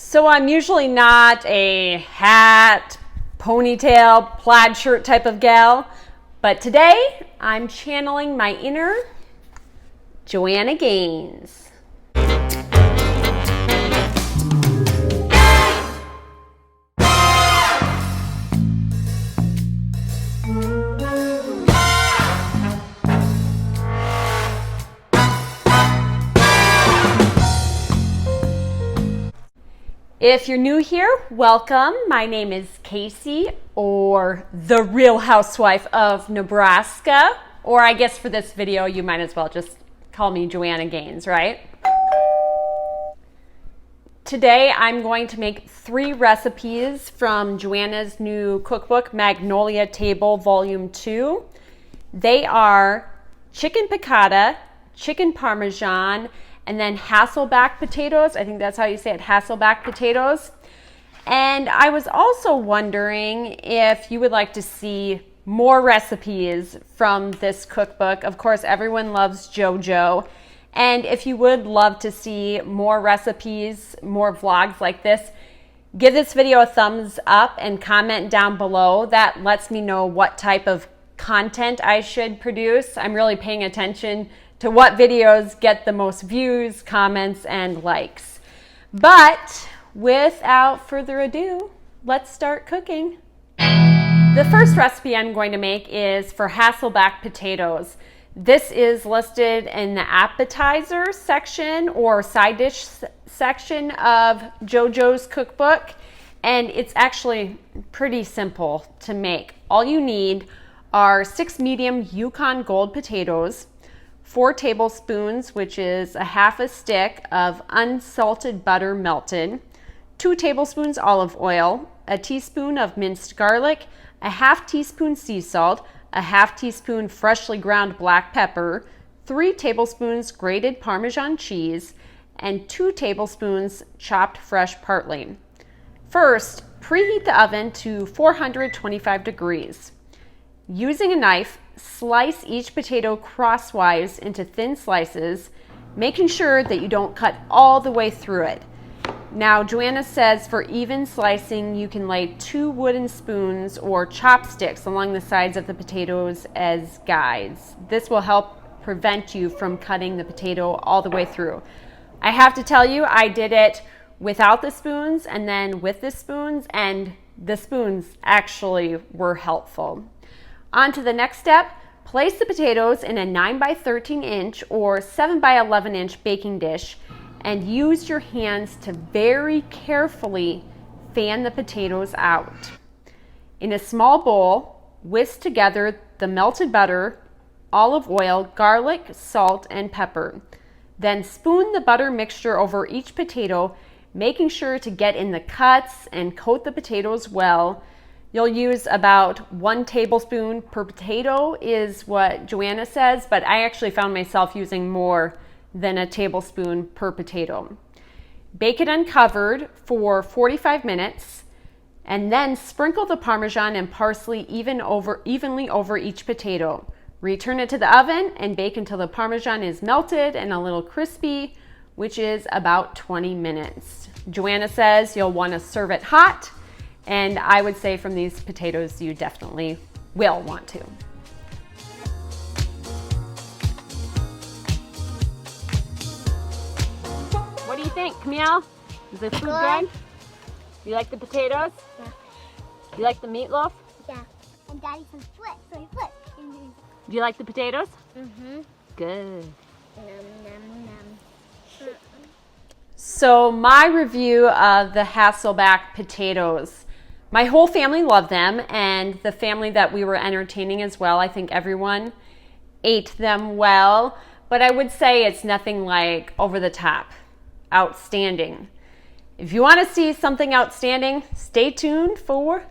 So I'm usually not a hat, ponytail, plaid shirt type of gal, but today I'm channeling my inner Joanna Gaines. If you're new here, welcome. My name is Casey, or the Real Housewife of Nebraska, or I guess for this video you might as well just call me Joanna Gaines, right? Today I'm going to make 3 recipes from Joanna's new cookbook, Magnolia Table Volume 2. They are chicken piccata, chicken parmesan, and then Hasselback potatoes. I think that's how you say it, Hasselback potatoes. And I was also wondering if you would like to see more recipes from this cookbook. Of course, everyone loves JoJo. And if you would love to see more recipes, more vlogs like this, give this video a thumbs up and comment down below. That lets me know what type of content I should produce. I'm really paying attention to what videos get the most views, comments, and likes. But without further ado, let's start cooking. The first recipe I'm going to make is for Hasselback potatoes. This is listed in the appetizer section or side dish section of JoJo's cookbook, and it's actually pretty simple to make. All you need are 6 medium Yukon Gold potatoes, 4 tablespoons, which is a half a stick of unsalted butter melted, 2 tablespoons olive oil, a teaspoon of minced garlic, a half teaspoon sea salt, a half teaspoon freshly ground black pepper, 3 tablespoons grated Parmesan cheese, and 2 tablespoons chopped fresh parsley. First, preheat the oven to 425 degrees. Using a knife, slice each potato crosswise into thin slices, making sure that you don't cut all the way through it. Now, Joanna says for even slicing, you can lay 2 wooden spoons or chopsticks along the sides of the potatoes as guides. This will help prevent you from cutting the potato all the way through. I have to tell you, I did it without the spoons and then with the spoons, and the spoons actually were helpful. On to the next step. Place the potatoes in a 9 by 13 inch or 7 by 11 inch baking dish and use your hands to very carefully fan the potatoes out. In a small bowl, whisk together the melted butter, olive oil, garlic, salt, and pepper. Then spoon the butter mixture over each potato, making sure to get in the cuts and coat the potatoes well. You'll use about 1 tablespoon per potato is what Joanna says, but I actually found myself using more than a tablespoon per potato. Bake it uncovered for 45 minutes and then sprinkle the Parmesan and parsley evenly over each potato. Return it to the oven and bake until the Parmesan is melted and a little crispy, which is about 20 minutes. Joanna says you'll want to serve it hot, and I would say from these potatoes, you definitely will want to. What do you think, Camille? Is the food good? You like the potatoes? Yeah. You like the meatloaf? Yeah. And Daddy can flip, so he flips. Do you like the potatoes? Mm-hmm. Good. Nom, nom, nom. So my review of the Hasselback potatoes. My whole family loved them, and the family that we were entertaining as well. I think everyone ate them well, but I would say it's nothing like over the top, outstanding. If you want to see something outstanding, stay tuned for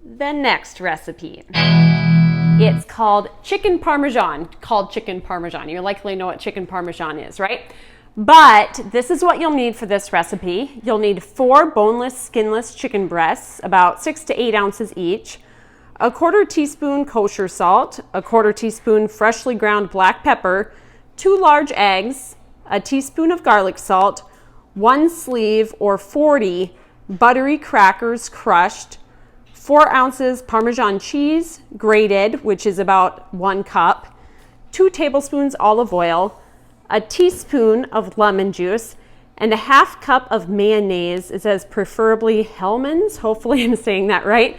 the next recipe. It's called Chicken Parmesan. You likely know what chicken parmesan is, right? But this is what you'll need for this recipe. You'll need 4 boneless, skinless chicken breasts, about 6 to 8 ounces each, a 1/4 teaspoon kosher salt, a 1/4 teaspoon freshly ground black pepper, 2 large eggs, a teaspoon of garlic salt, 1 sleeve or 40 buttery crackers crushed, 4 ounces Parmesan cheese grated, which is about 1 cup, 2 tablespoons olive oil, a teaspoon of lemon juice, and a 1/2 cup of mayonnaise. It says preferably Hellmann's. Hopefully I'm saying that right.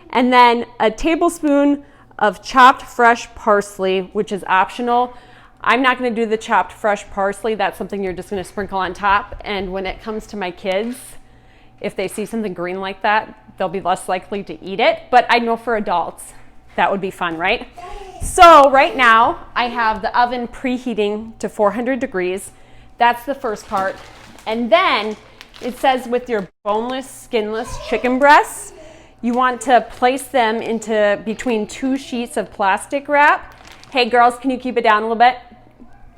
And then a tablespoon of chopped fresh parsley, which is optional. I'm not going to do the chopped fresh parsley. That's something you're just going to sprinkle on top. And when it comes to my kids, if they see something green like that, they'll be less likely to eat it. But I know for adults, that would be fun, right? So right now, I have the oven preheating to 400 degrees. That's the first part. And then it says with your boneless, skinless chicken breasts, you want to place them into between 2 sheets of plastic wrap. Hey girls, can you keep it down a little bit?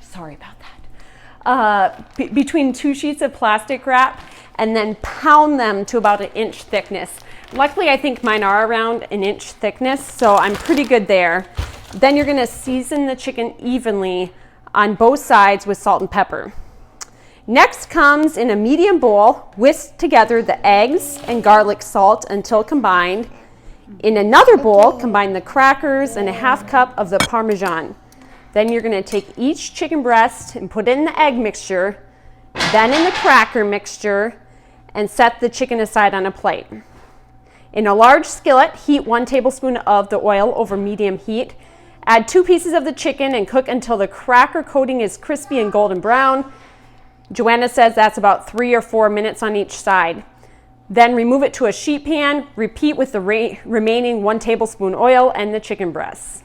Sorry about that. Between 2 sheets of plastic wrap, and then pound them to about 1 inch thickness. Luckily, I think mine are around 1 inch thickness, so I'm pretty good there. Then you're gonna season the chicken evenly on both sides with salt and pepper. Next comes in a medium bowl, whisk together the eggs and garlic salt until combined. In another bowl, combine the crackers and a 1/2 cup of the Parmesan. Then you're gonna take each chicken breast and put it in the egg mixture, then in the cracker mixture, and set the chicken aside on a plate. In a large skillet, heat 1 tablespoon of the oil over medium heat. Add 2 pieces of the chicken and cook until the cracker coating is crispy and golden brown. Joanna says that's about 3 or 4 minutes on each side. Then remove it to a sheet pan. Repeat with the remaining 1 tablespoon oil and the chicken breasts.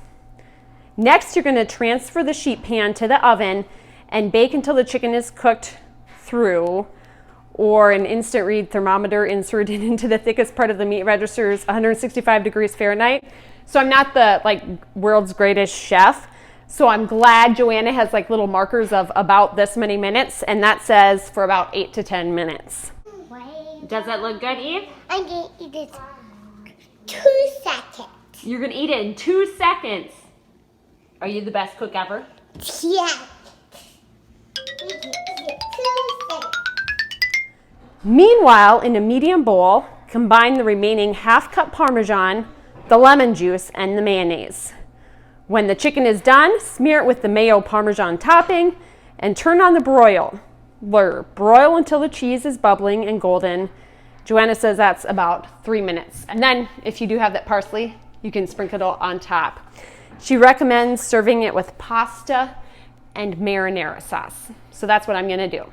Next, you're going to transfer the sheet pan to the oven and bake until the chicken is cooked through, or an instant read thermometer inserted into the thickest part of the meat registers, 165 degrees Fahrenheit. So I'm not the world's greatest chef. So I'm glad Joanna has little markers of about this many minutes, and that says for about 8 to 10 minutes. Does that look good, Eve? I'm going to eat it 2 seconds. You're going to eat it in 2 seconds. Are you the best cook ever? Yeah. You can eat it 2 seconds. Meanwhile, in a medium bowl, combine the remaining 1/2 cup Parmesan, the lemon juice, and the mayonnaise. When the chicken is done, smear it with the mayo Parmesan topping and turn on the broiler. Broil until the cheese is bubbling and golden. Joanna says that's about 3 minutes. And then if you do have that parsley, you can sprinkle it on top. She recommends serving it with pasta and marinara sauce. So that's what I'm gonna do.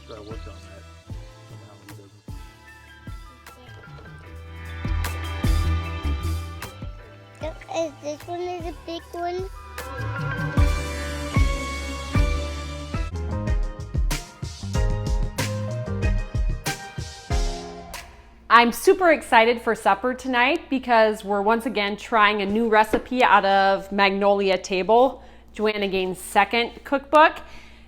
Gotta work on that. Somehow he doesn't. Look, this one is a big one. I'm super excited for supper tonight because we're once again trying a new recipe out of Magnolia Table, Joanna Gaines' second cookbook.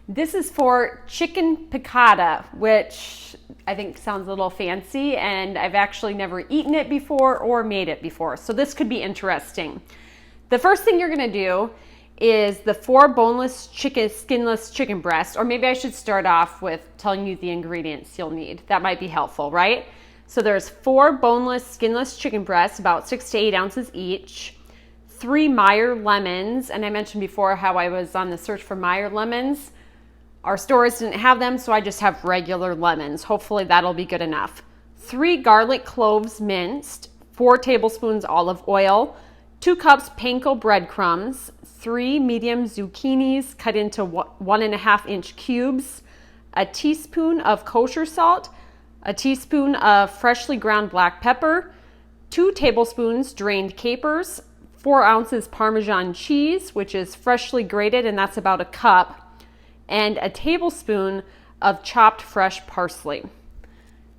This is for chicken piccata, which I think sounds a little fancy, and I've actually never eaten it before or made it before, so this could be interesting. The first thing you're gonna do is the 4 boneless skinless chicken breasts, or maybe I should start off with telling you the ingredients you'll need. That might be helpful, right? So there's 4 boneless skinless chicken breasts, about 6 to 8 ounces each, 3 Meyer lemons, and I mentioned before how I was on the search for Meyer lemons. Our stores didn't have them, so I just have regular lemons. Hopefully that'll be good enough. 3 garlic cloves minced, 4 tablespoons olive oil, 2 cups panko breadcrumbs, 3 medium zucchinis cut into 1.5 inch cubes, a teaspoon of kosher salt, a teaspoon of freshly ground black pepper, 2 tablespoons drained capers, 4 ounces Parmesan cheese, which is freshly grated, and that's about 1 cup, and a tablespoon of chopped fresh parsley.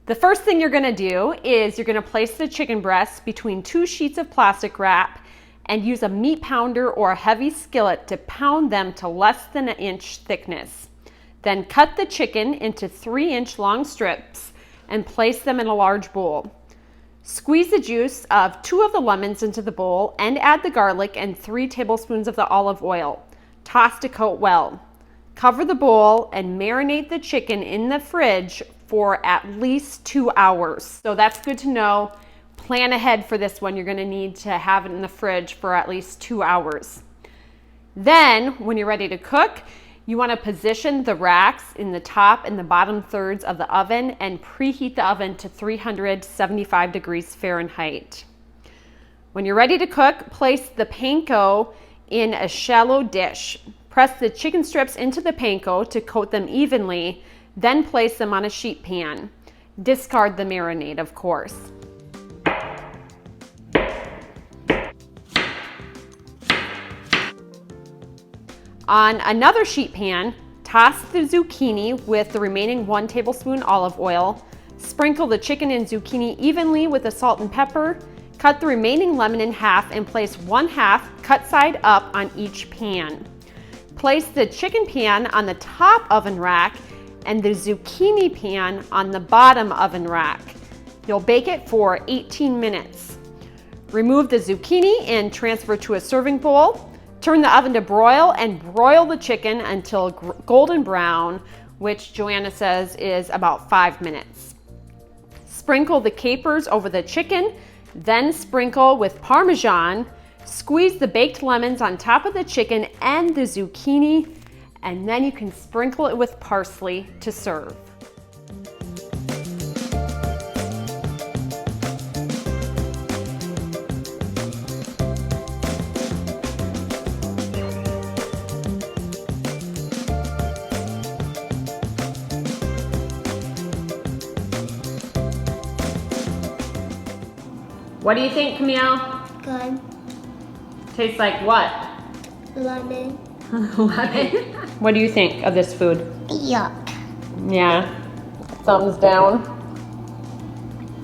The first thing you're gonna do is you're gonna place the chicken breasts between 2 sheets of plastic wrap and use a meat pounder or a heavy skillet to pound them to less than 1 inch thickness. Then cut the chicken into 3-inch long strips and place them in a large bowl. Squeeze the juice of 2 of the lemons into the bowl and add the garlic and 3 tablespoons of the olive oil. Toss to coat well. Cover the bowl and marinate the chicken in the fridge for at least 2 hours. So that's good to know. Plan ahead for this one. You're going to need to have it in the fridge for at least 2 hours. Then, when you're ready to cook, you want to position the racks in the top and the bottom thirds of the oven and preheat the oven to 375 degrees Fahrenheit. When you're ready to cook, place the panko in a shallow dish. Press the chicken strips into the panko to coat them evenly, then place them on a sheet pan. Discard the marinade, of course. On another sheet pan, toss the zucchini with the remaining 1 tablespoon olive oil. Sprinkle the chicken and zucchini evenly with the salt and pepper. Cut the remaining lemon in half and place 1/2 cut side up on each pan. Place the chicken pan on the top oven rack and the zucchini pan on the bottom oven rack. You'll bake it for 18 minutes. Remove the zucchini and transfer to a serving bowl. Turn the oven to broil and broil the chicken until golden brown, which Joanna says is about 5 minutes. Sprinkle the capers over the chicken, then sprinkle with Parmesan. Squeeze the baked lemons on top of the chicken and the zucchini, and then you can sprinkle it with parsley to serve. What do you think, Camille? Good. Tastes like what? Lemon. Lemon. What do you think of this food? Yuck. Yeah. Thumbs down.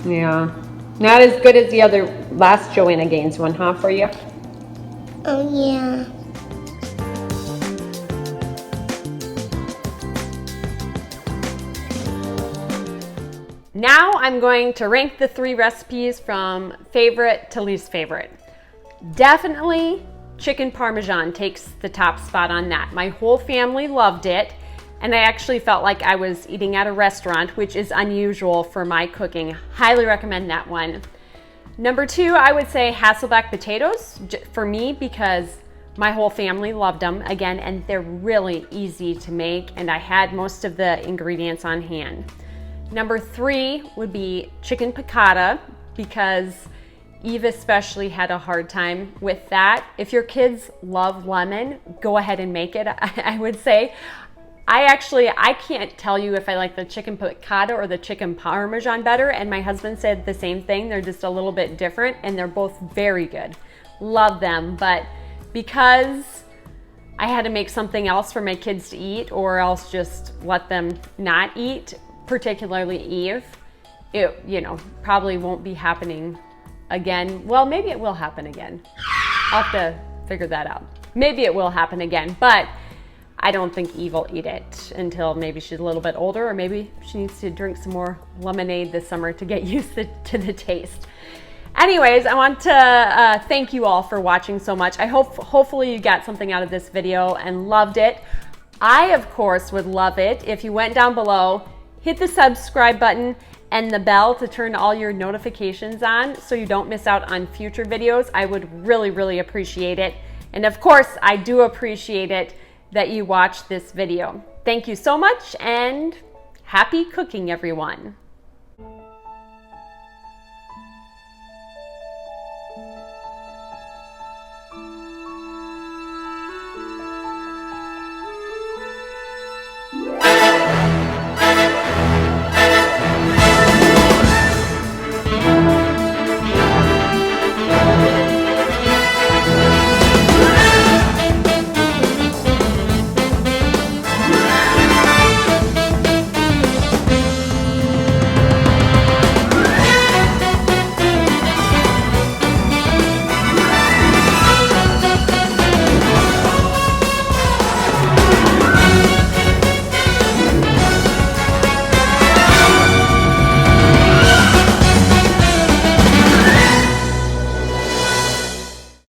Yeah. Not as good as the other last Joanna Gaines one, huh, for you? Oh, yeah. Now I'm going to rank the 3 recipes from favorite to least favorite. Definitely Chicken Parmesan takes the top spot on that. My whole family loved it, and I actually felt like I was eating at a restaurant, which is unusual for my cooking. Highly recommend that one. Number 2, I would say Hasselback potatoes for me because my whole family loved them again, and they're really easy to make, and I had most of the ingredients on hand. Number 3 would be chicken piccata because Eve especially had a hard time with that. If your kids love lemon, go ahead and make it, I would say. I can't tell you if I like the chicken piccata or the chicken parmesan better, and my husband said the same thing. They're just a little bit different, and they're both very good. Love them, but because I had to make something else for my kids to eat or else just let them not eat, particularly Eve, it, probably won't be happening again. Well, maybe it will happen again. I'll have to figure that out. Maybe it will happen again, but I don't think Eve will eat it until maybe she's a little bit older, or maybe she needs to drink some more lemonade this summer to get used to the taste. Anyways, I want to thank you all for watching so much. I hopefully you got something out of this video and loved it. I, of course, would love it if you went down below, hit the subscribe button and the bell to turn all your notifications on so you don't miss out on future videos. I would really, really appreciate it. And of course, I do appreciate it that you watched this video. Thank you so much and happy cooking, everyone.